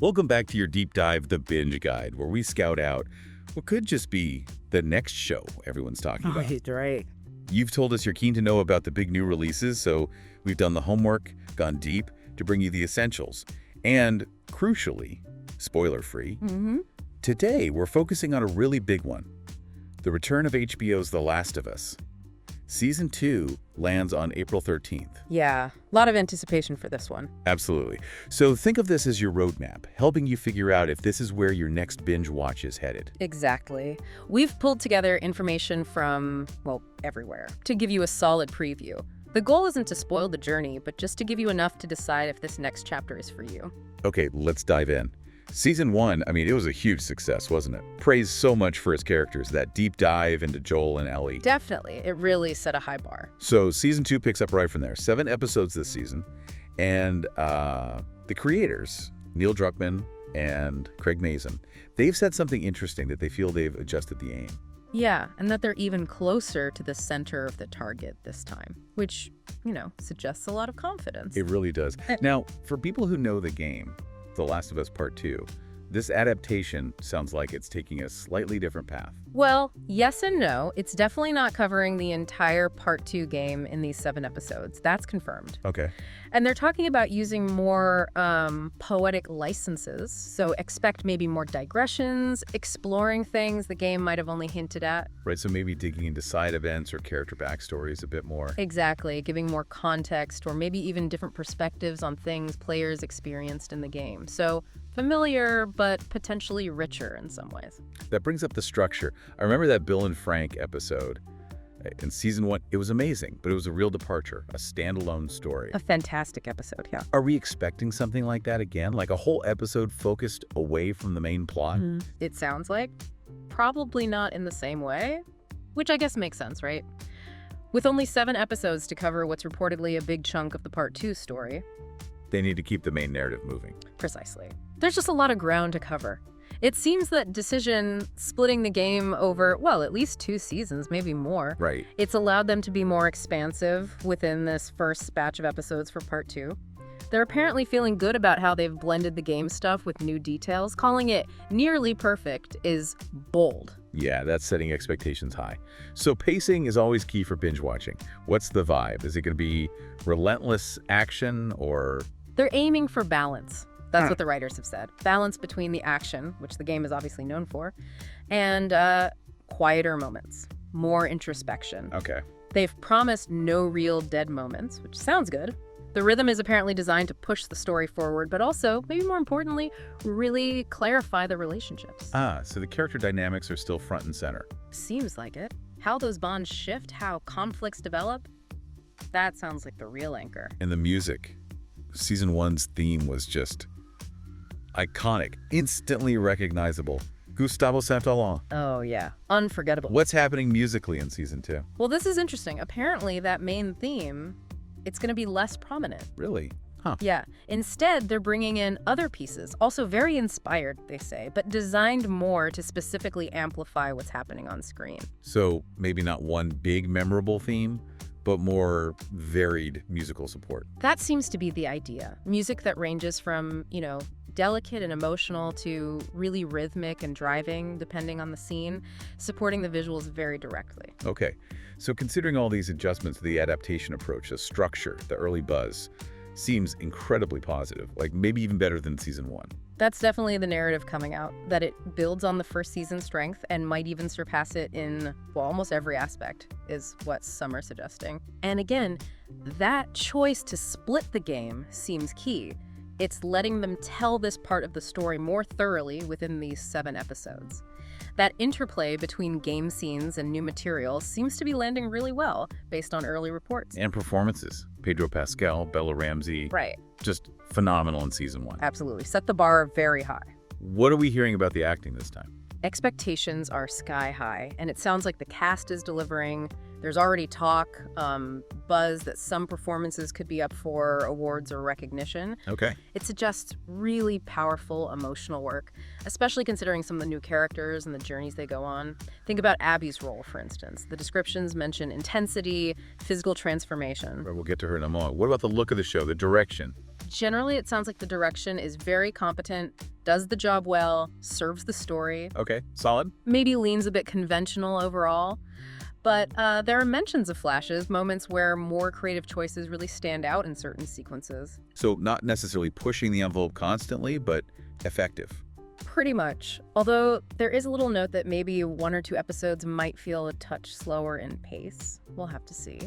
Welcome back to your deep dive, The Binge Guide, where we scout out what could just be the next show everyone's talking about. Right. You've told us you're keen to know about the big new releases, so we've done the homework, gone deep to bring you the essentials. And, crucially, spoiler-free, today we're focusing on a really big one, the return of HBO's The Last of Us. Season 2 lands on April 13th. Yeah, a lot of anticipation for this one. Absolutely. So think of this as your roadmap, helping you figure out if this is where your next binge watch is headed. Exactly. We've pulled together information from, well, everywhere to give you a solid preview. The goal isn't to spoil the journey, but just to give you enough to decide if this next chapter is for you. Okay, let's dive in. Season 1, it was a huge success, wasn't it? Praised so much for its characters, that deep dive into Joel and Ellie. Definitely. It really set a high bar. So Season 2 picks up right from there. 7 episodes this season. And the creators, Neil Druckmann and Craig Mazin, they've said something interesting that they feel they've adjusted the aim. Yeah, and that they're even closer to the center of the target this time, which, suggests a lot of confidence. It really does. Now, for people who know the game, The Last of Us Part 2, this adaptation sounds like it's taking a slightly different path. Well, yes and no. It's definitely not covering the entire Part 2 game in these 7 episodes. That's confirmed. Okay. And they're talking about using more poetic licenses, so expect maybe more digressions, exploring things the game might have only hinted at. Right, so maybe digging into side events or character backstories a bit more. Exactly, giving more context or maybe even different perspectives on things players experienced in the game. So familiar, but potentially richer in some ways. That brings up the structure. I remember that Bill and Frank episode in Season 1. It was amazing, but it was a real departure, a standalone story. A fantastic episode, yeah. Are we expecting something like that again? Like a whole episode focused away from the main plot? It sounds like. Probably not in the same way, which I guess makes sense, right? With only 7 episodes to cover what's reportedly a big chunk of the Part 2 story. They need to keep the main narrative moving. Precisely. There's just a lot of ground to cover. It seems that decision splitting the game over, well, at least 2 seasons, maybe more. Right. It's allowed them to be more expansive within this first batch of episodes for Part 2. They're apparently feeling good about how they've blended the game stuff with new details. Calling it nearly perfect is bold. Yeah, that's setting expectations high. So pacing is always key for binge watching. What's the vibe? Is it going to be relentless action or... They're aiming for balance. That's what the writers have said. Balance between the action, which the game is obviously known for, and quieter moments, more introspection. Okay. They've promised no real dead moments, which sounds good. The rhythm is apparently designed to push the story forward, but also, maybe more importantly, really clarify the relationships. So the character dynamics are still front and center. Seems like it. How those bonds shift, how conflicts develop, that sounds like the real anchor. And the music. Season 1's theme was just iconic, instantly recognizable. Gustavo Santaolalla. Oh, yeah. Unforgettable. What's happening musically in Season 2? Well, this is interesting. Apparently, that main theme, it's going to be less prominent. Really? Huh. Yeah. Instead, they're bringing in other pieces, also very inspired, they say, but designed more to specifically amplify what's happening on screen. So maybe not one big memorable theme, but more varied musical support. That seems to be the idea. Music that ranges from, delicate and emotional to really rhythmic and driving, depending on the scene, supporting the visuals very directly. Okay, so considering all these adjustments to the adaptation approach, the structure, the early buzz, seems incredibly positive, like maybe even better than Season 1. That's definitely the narrative coming out, that it builds on the first season's strength and might even surpass it in, well, almost every aspect, is what some are suggesting. And again, that choice to split the game seems key. It's letting them tell this part of the story more thoroughly within these 7 episodes. That interplay between game scenes and new material seems to be landing really well, based on early reports. And performances. Pedro Pascal, Bella Ramsey. Right. Just phenomenal in Season 1. Absolutely. Set the bar very high. What are we hearing about the acting this time? Expectations are sky high, and it sounds like the cast is delivering. There's already talk, buzz that some performances could be up for awards or recognition. Okay. It suggests really powerful emotional work, especially considering some of the new characters and the journeys they go on. Think about Abby's role, for instance. The descriptions mention intensity, physical transformation. We'll get to her in a moment. What about the look of the show, the direction? Generally, it sounds like the direction is very competent, does the job well, serves the story. Okay, solid. Maybe leans a bit conventional overall. But there are mentions of flashes, moments where more creative choices really stand out in certain sequences. So not necessarily pushing the envelope constantly, but effective. Pretty much. Although there is a little note that maybe 1 or 2 episodes might feel a touch slower in pace. We'll have to see.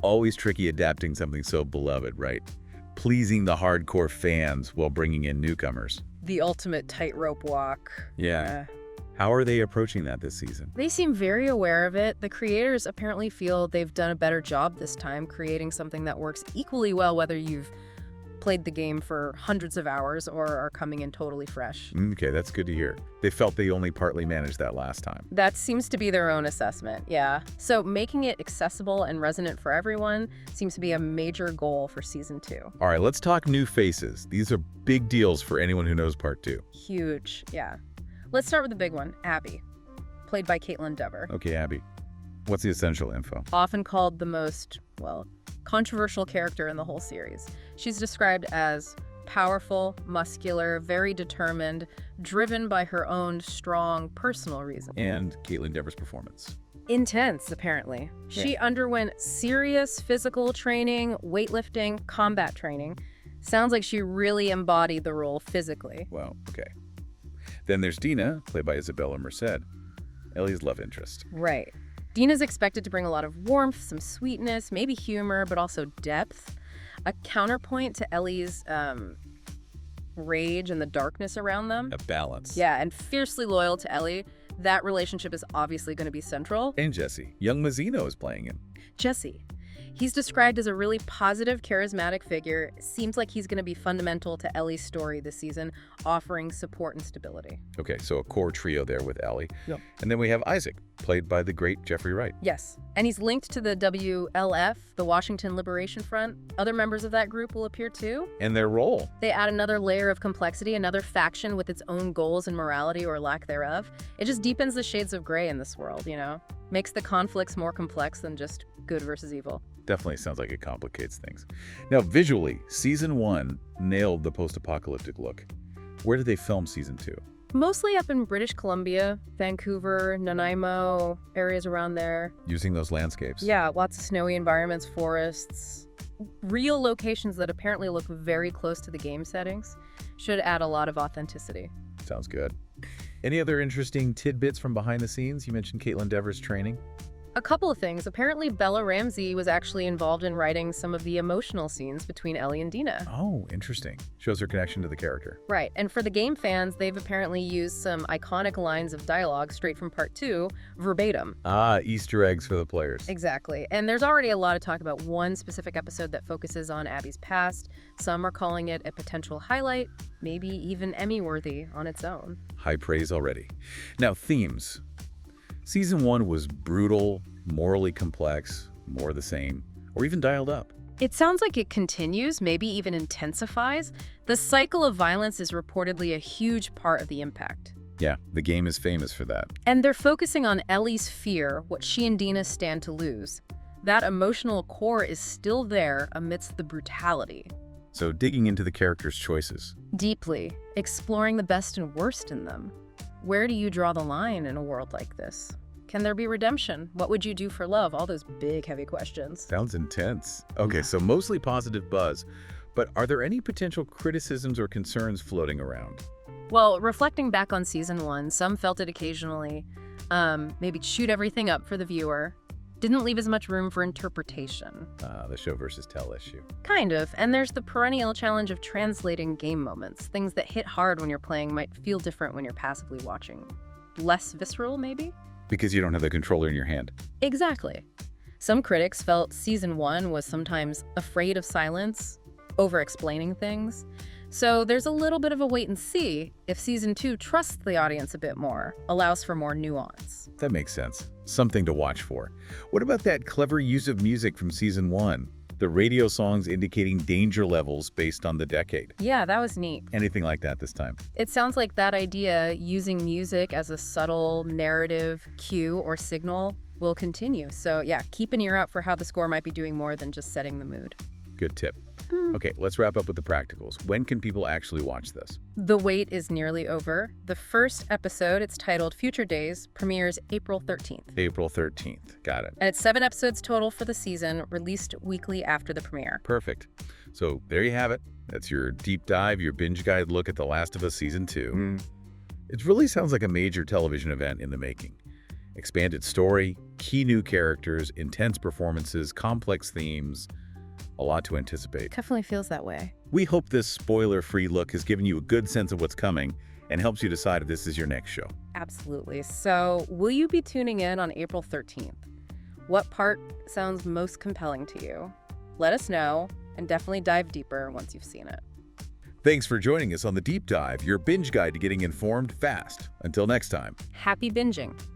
Always tricky adapting something so beloved, right? Pleasing the hardcore fans while bringing in newcomers. The ultimate tightrope walk. Yeah. How are they approaching that this season? They seem very aware of it. The creators apparently feel they've done a better job this time creating something that works equally well whether you've played the game for hundreds of hours or are coming in totally fresh. Okay, that's good to hear. They felt they only partly managed that last time. That seems to be their own assessment, yeah. So making it accessible and resonant for everyone seems to be a major goal for season 2. All right, let's talk new faces. These are big deals for anyone who knows part 2. Huge, yeah. Let's start with the big one, Abby, played by Caitlin Dever. Okay, Abby. What's the essential info? Often called the most, controversial character in the whole series. She's described as powerful, muscular, very determined, driven by her own strong personal reasons. And Caitlin Dever's performance. Intense, apparently. Yeah. She underwent serious physical training, weightlifting, combat training. Sounds like she really embodied the role physically. Wow, okay. Then there's Dina, played by Isabella Merced, Ellie's love interest. Right. Dina's expected to bring a lot of warmth, some sweetness, maybe humor, but also depth. A counterpoint to Ellie's rage and the darkness around them. A balance. Yeah, and fiercely loyal to Ellie. That relationship is obviously going to be central. And Jesse. Young Mazino is playing him. Jesse. He's described as a really positive, charismatic figure. Seems like he's going to be fundamental to Ellie's story this season, offering support and stability. Okay, so a core trio there with Ellie. Yep. And then we have Isaac, played by the great Jeffrey Wright. Yes, and he's linked to the WLF, the Washington Liberation Front. Other members of that group will appear too. And their role. They add another layer of complexity, another faction with its own goals and morality or lack thereof. It just deepens the shades of gray in this world, you know? Makes the conflicts more complex than just good versus evil. Definitely sounds like it complicates things. Now, visually, Season 1 nailed the post-apocalyptic look. Where did they film Season 2? Mostly up in British Columbia, Vancouver, Nanaimo, areas around there. Using those landscapes. Yeah, lots of snowy environments, forests. Real locations that apparently look very close to the game settings. Should add a lot of authenticity. Sounds good. Any other interesting tidbits from behind the scenes? You mentioned Caitlin Dever's training. A couple of things. Apparently, Bella Ramsey was actually involved in writing some of the emotional scenes between Ellie and Dina. Oh, interesting. Shows her connection to the character. Right, and for the game fans, they've apparently used some iconic lines of dialogue straight from Part 2, verbatim. Ah, Easter eggs for the players. Exactly. And there's already a lot of talk about one specific episode that focuses on Abby's past. Some are calling it a potential highlight, maybe even Emmy-worthy on its own. High praise already. Now, themes. Season 1 was brutal, morally complex, more the same, or even dialed up. It sounds like it continues, maybe even intensifies. The cycle of violence is reportedly a huge part of the impact. Yeah, the game is famous for that. And they're focusing on Ellie's fear, what she and Dina stand to lose. That emotional core is still there amidst the brutality. So digging into the characters' choices. Deeply, exploring the best and worst in them. Where do you draw the line in a world like this? Can there be redemption? What would you do for love? All those big, heavy questions. Sounds intense. Okay, so mostly positive buzz. But are there any potential criticisms or concerns floating around? Well, reflecting back on Season 1, some felt it occasionally maybe chewed everything up for the viewer. Didn't leave as much room for interpretation. The show versus tell issue. Kind of. And there's the perennial challenge of translating game moments. Things that hit hard when you're playing might feel different when you're passively watching. Less visceral, maybe? Because you don't have the controller in your hand. Exactly. Some critics felt Season 1 was sometimes afraid of silence, over-explaining things. So there's a little bit of a wait and see if season 2 trusts the audience a bit more, allows for more nuance. That makes sense. Something to watch for. What about that clever use of music from season 1? The radio songs indicating danger levels based on the decade. Yeah, that was neat. Anything like that this time? It sounds like that idea, using music as a subtle narrative cue or signal, will continue. So yeah, keep an ear out for how the score might be doing more than just setting the mood. Good tip. Okay, let's wrap up with the practicals. When can people actually watch this? The wait is nearly over. The first episode, it's titled Future Days, premieres April 13th. April 13th. Got it. And it's 7 episodes total for the season, released weekly after the premiere. Perfect. So there you have it. That's your deep dive, your binge guide look at The Last of Us Season 2. It really sounds like a major television event in the making. Expanded story, key new characters, intense performances, complex themes. A lot to anticipate. Definitely feels that way. We hope this spoiler-free look has given you a good sense of what's coming and helps you decide if this is your next show. Absolutely. So will you be tuning in on April 13th? What part sounds most compelling to you? Let us know, and definitely dive deeper once you've seen it. Thanks for joining us on The Deep Dive, your binge guide to getting informed fast. Until next time. Happy binging.